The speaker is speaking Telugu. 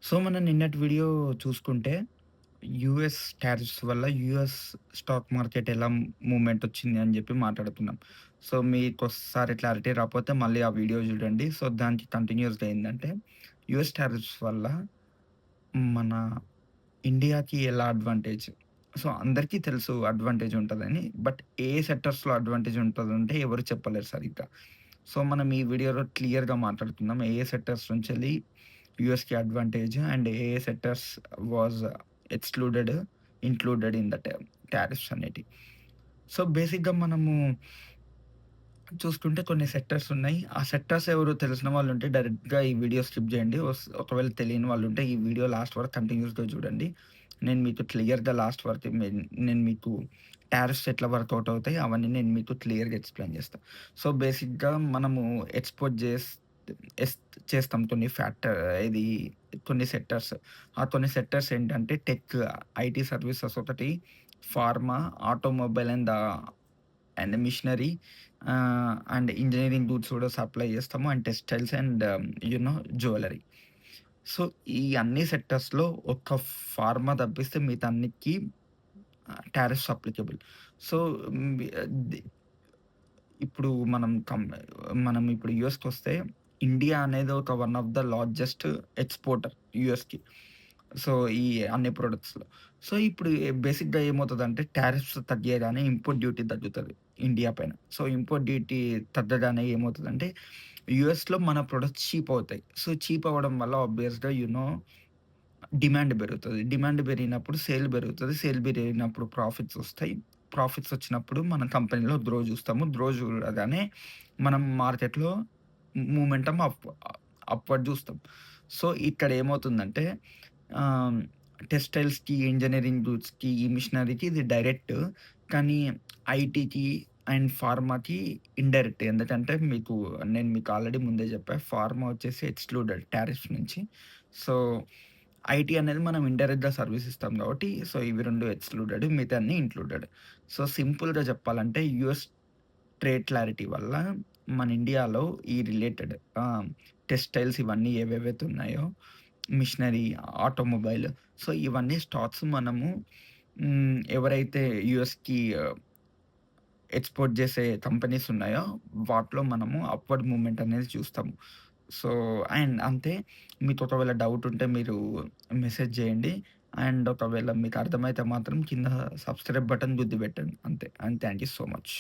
సో, మనం నిన్నటి వీడియో చూసుకుంటే, యూఎస్ టారిఫ్స్ వల్ల యూఎస్ స్టాక్ మార్కెట్ ఎలా మూవ్‌మెంట్ వచ్చింది అని జెప్పి మాట్లాడుకున్నాం. సో, మీకొకసారి క్లారిటీ రాపోతే మళ్ళీ ఆ వీడియో జూడండి. సో, దానికి కంటిన్యూయస్‌గా ఏందంటే, యూఎస్ టారిఫ్స్ వల్ల మన ఇండియాకి ఎలా అడ్వాంటేజ్? సో, అందరికీ తెలుసు అడ్వాంటేజ్ ఉంటదని. బట్ ఏ సెక్టార్స్‌లో అడ్వాంటేజ్ ఉంటదంటే ఎవరు చెప్పలేరు సరిగ్గా. సో, మనం ఈ వీడియోలో క్లియర్‌గా మాట్లాడుకుందాం. ఏ ఏ సెక్టార్స్ నుంచెల్లి యూఎస్‌కి అడ్వాంటేజ్ అండ్ ఏ ఏ sectors was excluded, included in the tariffs అనేటివి. సో, బేసిక్‌గా మనము చూసుకుంటే కొన్ని సెక్టార్స్ ఉన్నాయి. ఆ సెక్టార్స్ ఎవరో తెలిసిన వాళ్ళుంటే డైరెక్ట్‌గా ఈ వీడియో స్కిప్ జేయండి. ఒకవేళ తెలియని వాళ్ళుంటే ఈ వీడియో లాస్ట్ వరకు కంటిన్యూస్‌గా చూడండి. నేను మీకు క్లియర్‌గా లాస్ట్ వరకు నేను మీకు టారిఫ్స్ ఎట్లా వర్కౌట్ అవుతాయి అవన్నీ నేను మీకు క్లియర్‌గా ఎక్స్‌ప్లెయిన్ చేస్తా. సో, బేసిక్‌గా మనము ఎక్స్‌పోర్ట్ ఎస్ చేస్తాం ఇది కొన్ని సెక్టార్స్. ఆ కొన్ని సెక్టార్స్ ఏంటంటే టెక్, ఐటీ సర్వీసెస్ ఒకటి, pharma, automobile and machinery and engineering goods కూడా సప్లై చేస్తాము. And textiles and jewellery. So, ఈ అన్ని సెక్టార్స్‌లో ఒక్క ఫార్మా తప్పిస్తే మిగతా అన్నిటికి tariffs applicable. So, hmm, the ఇప్పుడు మనం ఇప్పుడు యూఎస్‌కొస్తే ఇండియా అనేది ఒక one of the largest exporter యూఎస్‌కి. సో, ఈ అన్ని ప్రొడక్ట్స్‌లో. సో, ఇప్పుడు బేసిక్‌గా ఏమవుతదంటే టారిఫ్స్ తగ్గియగానే ఇంపోర్ట్ డ్యూటీ తగ్గుతది ఇండియా పైన. సో, ఇంపోర్ట్ డ్యూటీ తగ్గగానే ఏమవుతదంటే యూఎస్‌లో మన ప్రొడక్ట్స్ చీప్ అవుతాయి. సో, చీప్ అవ్వడం వల్ల ఆబ్వియస్‌గా డిమాండ్ పెరుగుతది. డిమాండ్ పెరిగినప్పుడు సేల్ పెరుగుతది. సేల్ పెరిగినప్పుడు ప్రాఫిట్స్ ఒస్తాయి. ప్రాఫిట్స్ వచ్చినప్పుడు మనం కంపెనీలో చూస్తాము. చూడగానే మనం మార్కెట్‌లో మూమెంటమ్ అప్‌వర్డ్ చూస్తాం. సో, ఇక్కడ ఏమవుతుందంటే ఆహ్, టెక్స్‌టైల్స్‌కి, ఇంజినీరింగ్ గూడ్స్‌కి, ఈ మిషనరీకి ఇది డైరెక్ట్. కానీ ఐటీకి అండ్ ఫార్మాకి ఇండైరెక్ట్. ఎందుకంటే నేను మీకు ఆల్రెడీ ముందే చెప్పా. ఫార్మా వచ్చేసి ఎక్స్‌క్లూడెడ్ టారిఫ్స్ నుంచి. సో, ఐటీ అనేది మనం ఇండైరెక్ట్‌గా సర్వీస్ ఇస్తాం కాబట్టి, సో, ఇవి 2 ఎక్స్‌క్లూడెడ్. మిగతా అన్నీ ఇంక్లూడెడ్. సో, సింపుల్‌గా చెప్పాలంటే యూఎస్ ట్రేడ్ క్లారిటీ వల్ల మన ఇండియాలో ఈ రిలేటెడ్ టెక్స్‌టైల్స్ ఇవన్నీ ఏవేవైతే ఉన్నాయో, మిషనరీ, ఆటోమొబైల్, సో, ఇవన్నీ స్టాక్స్ మనము ఎవరైతే యూఎస్‌కి ఎక్స్‌పోర్ట్ చేసే కంపెనీస్ ఉన్నాయో, వాటిలో మనము అప్‌వర్డ్ మూవ్‌మెంట్ అనేది చూస్తాము. సో, అండ్ అంతే. మీకు ఒకవేళ డౌట్ ఉంటే మీరు మెసేజ్ చేయండి. అండ్ ఒకవేళ మీకు అర్థమైతే మాత్రం కింద సబ్‌స్క్రైబ్ బటన్ గుద్ది పెట్టండి. అంతే. And thank you so much.